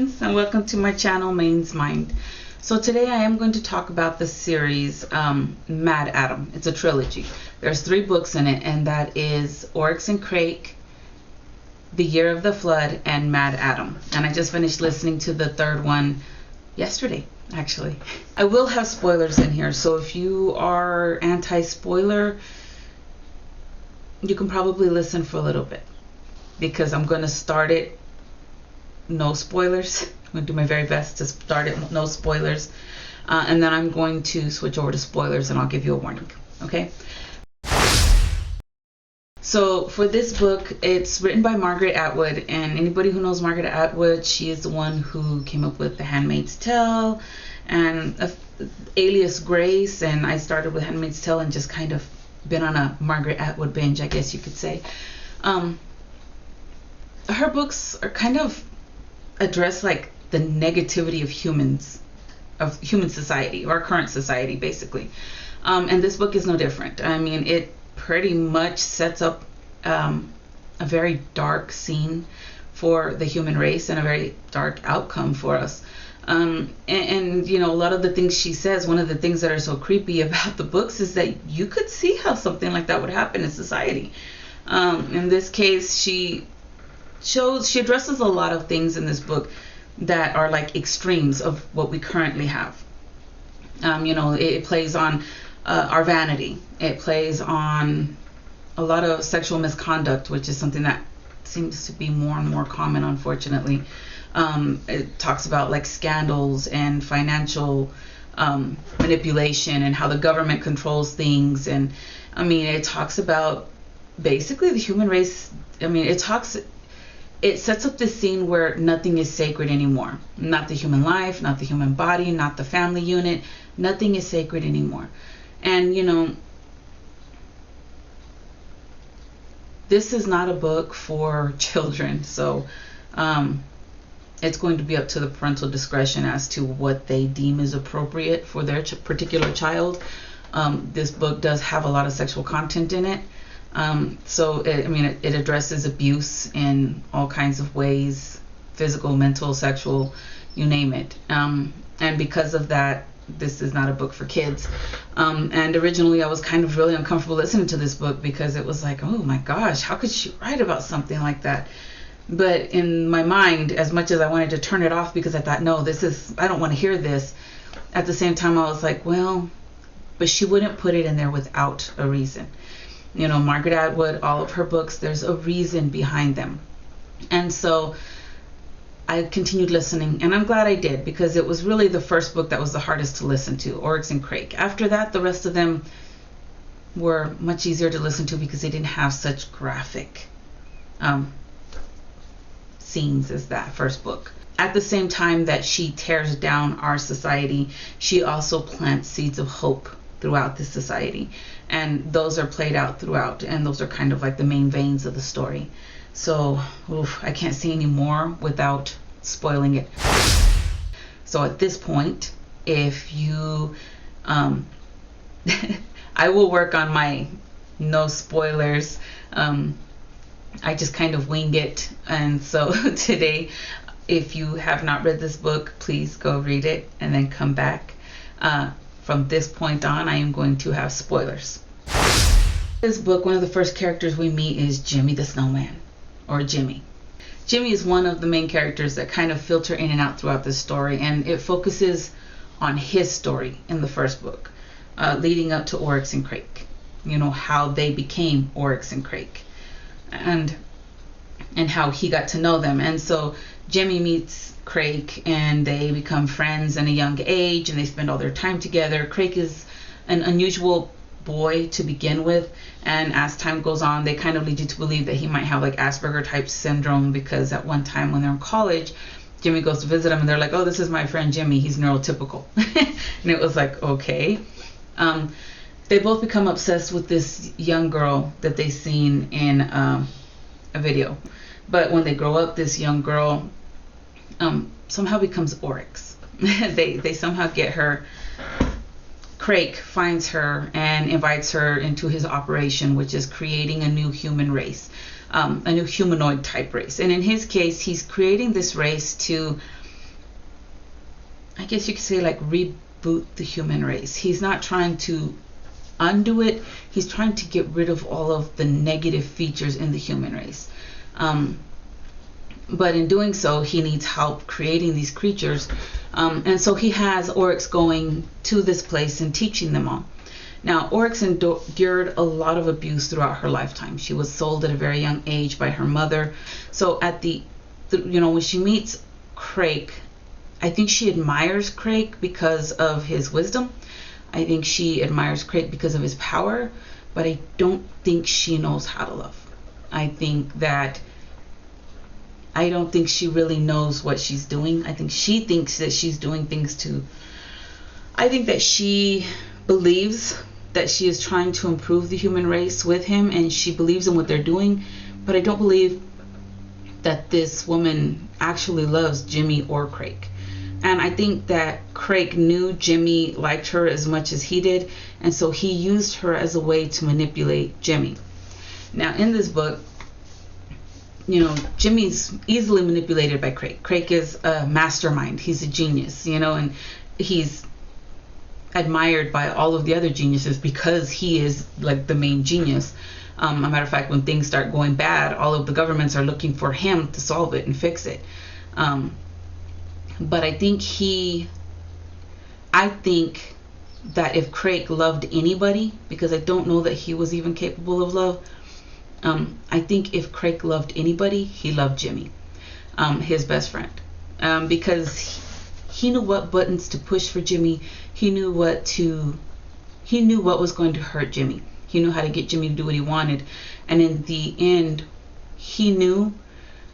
friends, and welcome to my channel, Maine's Mind. So today I am going to talk about the series MaddAddam. It's a trilogy. There's 3 books in it, and that is Oryx and Crake, The Year of the Flood, and MaddAddam. And I just finished listening to the 3rd one yesterday, actually. I will have spoilers in here, so if you are anti-spoiler, you can probably listen for a little bit, because I'm going to start it no spoilers. I'm going to do my very best to start it no spoilers, and then I'm going to switch over to spoilers and I'll give you a warning. Okay? So for this book, it's written by Margaret Attwood, and anybody who knows Margaret Attwood, she is the one who came up with The Handmaid's Tale and Alias Grace, and I started with Handmaid's Tale and just kind of been on a Margaret Attwood binge, I guess you could say. Her books are kind of address like the negativity of human society, or current society, basically. And this book is no different. I mean, it pretty much sets up a very dark scene for the human race and a very dark outcome for us. And you know, a lot of the things she says, one of the things that are so creepy about the books is that you could see how something like that would happen in society. In this case, she addresses a lot of things in this book that are like extremes of what we currently have. You know, it plays on our vanity. It plays on a lot of sexual misconduct, which is something that seems to be more and more common, unfortunately. It talks about like scandals and financial manipulation and how the government controls things. And I mean, it talks about basically the human race. I mean, it sets up this scene where nothing is sacred anymore. Not the human life, not the human body, not the family unit. Nothing is sacred anymore. And, you know, this is not a book for children. So it's going to be up to the parental discretion as to what they deem is appropriate for their particular child. This book does have a lot of sexual content in it. So it addresses abuse in all kinds of ways, physical, mental, sexual, you name it. And because of that, this is not a book for kids. And originally I was kind of really uncomfortable listening to this book, because it was like, oh my gosh, how could she write about something like that? But in my mind, as much as I wanted to turn it off because I thought, no, I don't want to hear this, at the same time I was like, well, but she wouldn't put it in there without a reason. You know, Margaret Attwood, all of her books, there's a reason behind them. And so I continued listening, and I'm glad I did, because it was really the first book that was the hardest to listen to, Oryx and Crake. After that, the rest of them were much easier to listen to because they didn't have such graphic scenes as that first book. At the same time that she tears down our society, she also plants seeds of hope throughout this society, and those are played out throughout, and those are kind of like the main veins of the story. So I can't say any more without spoiling it. So at this point, if you I will work on my no spoilers. I just kind of wing it, and so today, if you have not read this book, please go read it and then come back. From this point on, I am going to have spoilers. This book, one of the first characters we meet is Jimmy the Snowman, or Jimmy. Jimmy is one of the main characters that kind of filter in and out throughout this story, and it focuses on his story in the first book, leading up to Oryx and Crake. You know, how they became Oryx and Crake, and how he got to know them. And so Jimmy meets Crake, and they become friends at a young age, and they spend all their time together. Crake is an unusual boy to begin with, and as time goes on, they kind of lead you to believe that he might have like Asperger type syndrome, because at one time when they're in college, Jimmy goes to visit him, and they're like, oh, this is my friend Jimmy, he's neurotypical. And it was like, okay. They both become obsessed with this young girl that they seen in a video. But when they grow up, this young girl somehow becomes Oryx. they somehow get her. Crake finds her and invites her into his operation, which is creating a new human race. a new humanoid type race. And in his case, he's creating this race to I guess you could say, like, reboot the human race. He's not trying to undo it. He's trying to get rid of all of the negative features in the human race. But in doing so, he needs help creating these creatures. And so he has Oryx going to this place and teaching them all. Now, Oryx endured a lot of abuse throughout her lifetime. She was sold at a very young age by her mother. So at when she meets Crake, I think she admires Crake because of his wisdom. I think she admires Crake because of his power, but I don't think she knows how to love. I don't think she really knows what she's doing. I think she thinks that she's doing things I think that she believes that she is trying to improve the human race with him, and she believes in what they're doing, but I don't believe that this woman actually loves Jimmy or Crake. And I think that Crake knew Jimmy liked her as much as he did, and so he used her as a way to manipulate Jimmy. Now, in this book, Jimmy's easily manipulated by Crake. Crake is a mastermind. He's a genius, and he's admired by all of the other geniuses because he is like the main genius. A matter of fact, when things start going bad, all of the governments are looking for him to solve it and fix it. But I think that if Crake loved anybody, because I don't know that he was even capable of love, I think if Crake loved anybody, he loved Jimmy, his best friend, because he knew what buttons to push for Jimmy. He knew what was going to hurt Jimmy. He knew how to get Jimmy to do what he wanted. And in the end, he knew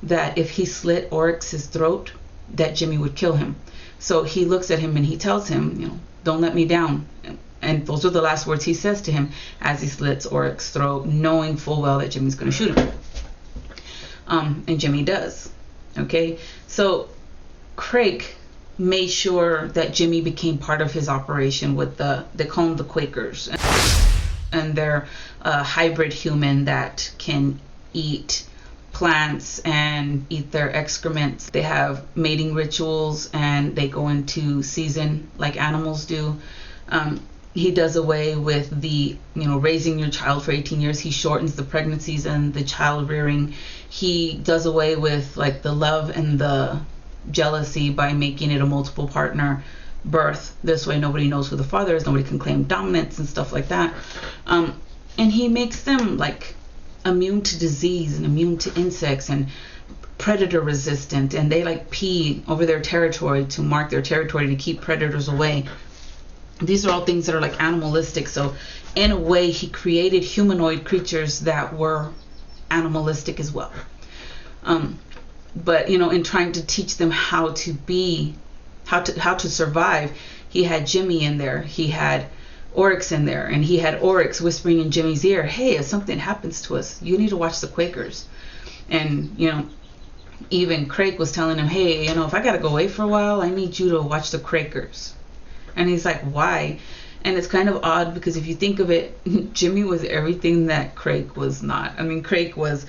that if he slit Oryx's throat, that Jimmy would kill him. So he looks at him and he tells him, don't let me down. And those are the last words he says to him as he slits Oryx's throat, knowing full well that Jimmy's going to shoot him. And Jimmy does. Okay? So Crake made sure that Jimmy became part of his operation with they call them the Quakers. And they're a hybrid human that can eat plants and eat their excrements. They have mating rituals and they go into season like animals do. He does away with the, raising your child for 18 years. He shortens the pregnancies and the child rearing. He does away with like the love and the jealousy by making it a multiple partner birth. This way nobody knows who the father is. Nobody can claim dominance and stuff like that. And he makes them like immune to disease and immune to insects and predator resistant, and they like pee over their territory to mark their territory to keep predators away. These are all things that are like animalistic. So in a way, he created humanoid creatures that were animalistic as well. But in trying to teach them how to survive, he had Jimmy in there. He had Oryx in there, and he had Oryx whispering in Jimmy's ear, hey, if something happens to us, you need to watch the Quakers. And even Crake was telling him, hey, if I gotta go away for a while, I need you to watch the Quakers. And he's like, why? And it's kind of odd because if you think of it, Jimmy was everything that Crake was not. I mean, Crake was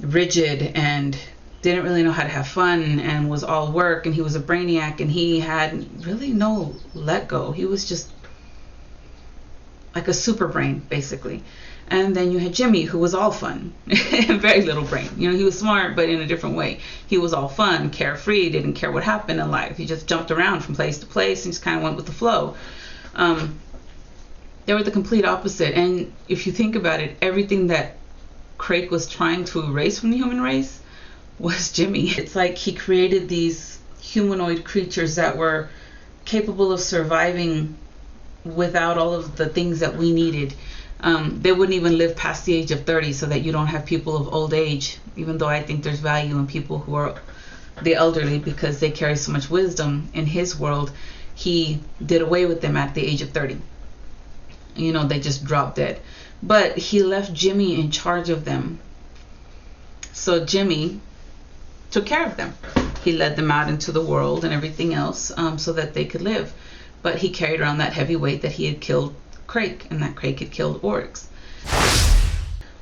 rigid and didn't really know how to have fun and was all work, and he was a brainiac, and he had really no let go. He was just like a super brain, basically. And then you had Jimmy, who was all fun and very little brain. He was smart, but in a different way. He was all fun, carefree, didn't care what happened in life. He just jumped around from place to place and just kind of went with the flow. They were the complete opposite. And if you think about it, everything that Crake was trying to erase from the human race was Jimmy. It's like he created these humanoid creatures that were capable of surviving without all of the things that we needed. They wouldn't even live past the age of 30, so that you don't have people of old age, even though I think there's value in people who are the elderly because they carry so much wisdom. In his world, he did away with them at the age of 30. They just dropped dead. But he left Jimmy in charge of them. So Jimmy took care of them. He led them out into the world and everything else, so that they could live. But he carried around that heavy weight that he had killed Crake, and that Crake had killed Oryx.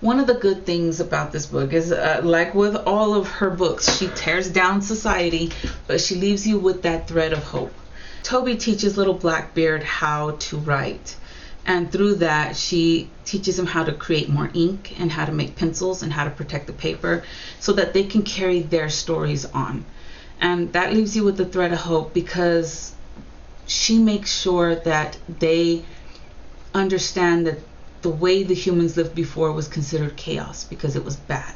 One of the good things about this book is, like with all of her books, she tears down society, but she leaves you with that thread of hope. Toby teaches little Blackbeard how to write. And through that, she teaches him how to create more ink and how to make pencils and how to protect the paper so that they can carry their stories on. And that leaves you with the thread of hope, because she makes sure that they understand that the way the humans lived before was considered chaos because it was bad.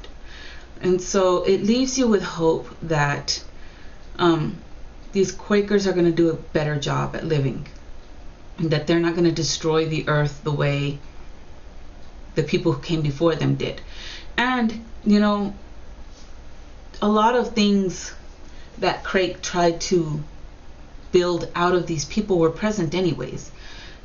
And so it leaves you with hope that these Quakers are going to do a better job at living, and that they're not going to destroy the earth the way the people who came before them did. And, you know, a lot of things that Craig tried to build out of these people were present anyways.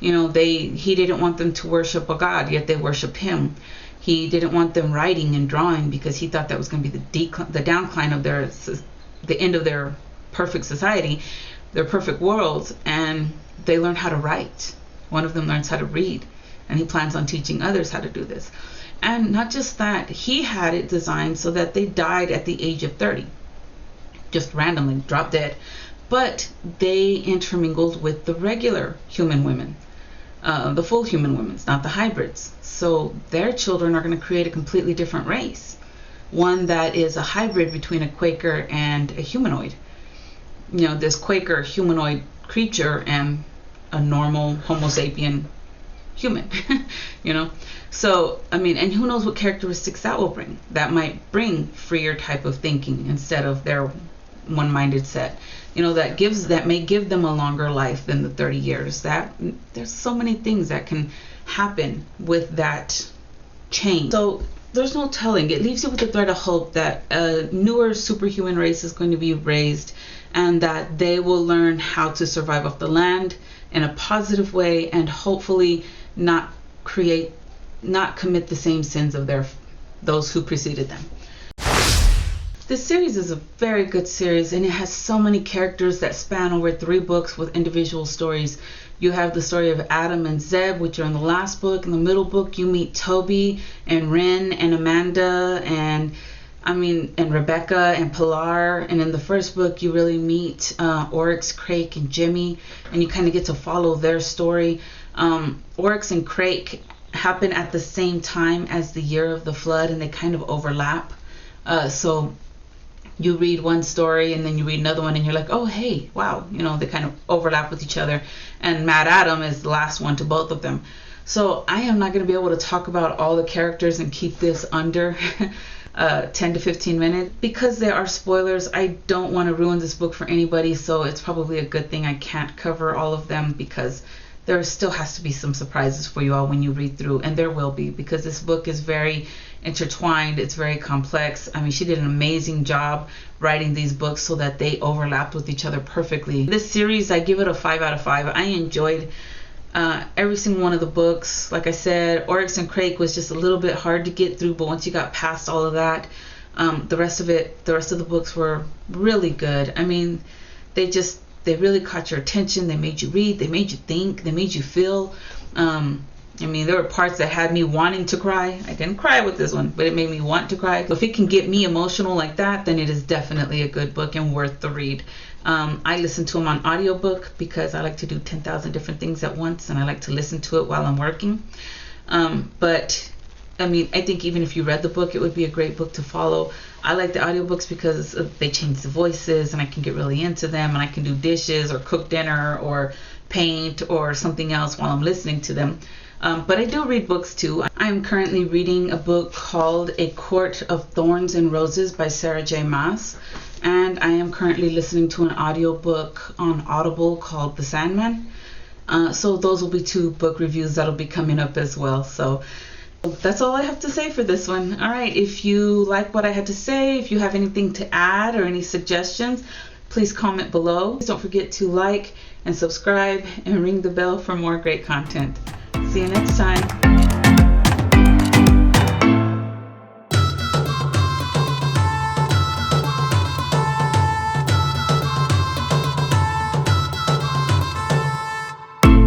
You know, he didn't want them to worship a god, yet they worshiped him. He didn't want them writing and drawing because he thought that was going to be the downcline of the end of their perfect society, their perfect world. And they learned how to write. One of them learns how to read, and he plans on teaching others how to do this. And not just that, he had it designed so that they died at the age of 30, just randomly, drop dead. But they intermingled with the regular human women, the full human women, not the hybrids. So their children are going to create a completely different race, one that is a hybrid between a Quaker and a humanoid. You know, this Quaker humanoid creature and a normal Homo sapien human. You know, so I mean, and who knows what characteristics that will bring. That might bring freer type of thinking instead of their one-minded set. You know, that may give them a longer life than the 30 years. That there's so many things that can happen with that change. So there's no telling. It leaves you with the thread of hope that a newer superhuman race is going to be raised, and that they will learn how to survive off the land in a positive way, and hopefully not commit the same sins of those who preceded them. This series is a very good series, and it has so many characters that span over 3 books with individual stories. You have the story of Adam and Zeb, which are in the last book. In the middle book, you meet Toby and Ren and Amanda and Rebecca and Pilar. And in the first book, you really meet Oryx, Crake, and Jimmy, and you kind of get to follow their story. Oryx and Crake happen at the same time as the year of the flood, and they kind of overlap. So you read one story and then you read another one, and you're like, oh, hey, wow, you know, they kind of overlap with each other. And MaddAddam is the last one to both of them. So I am not going to be able to talk about all the characters and keep this under 10 to 15 minutes because there are spoilers. I don't want to ruin this book for anybody, so it's probably a good thing I can't cover all of them, because there still has to be some surprises for you all when you read through, and there will be, because this book is very intertwined. It's very complex. I mean, she did an amazing job writing these books so that they overlapped with each other perfectly. This series, I give it a 5 out of 5. I enjoyed every single one of the books. Like I said, Oryx and Crake was just a little bit hard to get through, but once you got past all of that, the rest of the books were really good. I mean, they really caught your attention. They made you read. They made you think. They made you feel. I mean, there were parts that had me wanting to cry. I didn't cry with this one, but it made me want to cry. If it can get me emotional like that, then it is definitely a good book and worth the read. I listen to them on audiobook because I like to do 10,000 different things at once, and I like to listen to it while I'm working. But I mean, I think even if you read the book, it would be a great book to follow. I like the audiobooks because they change the voices, and I can get really into them, and I can do dishes or cook dinner or paint or something else while I'm listening to them. But I do read books too. I am currently reading a book called A Court of Thorns and Roses by Sarah J. Maas. And I am currently listening to an audiobook on Audible called The Sandman. So those will be 2 book reviews that'll be coming up as well. So that's all I have to say for this one. All right, if you like what I had to say, if you have anything to add or any suggestions, please comment below. Don't forget to like and subscribe and ring the bell for more great content. See you next time.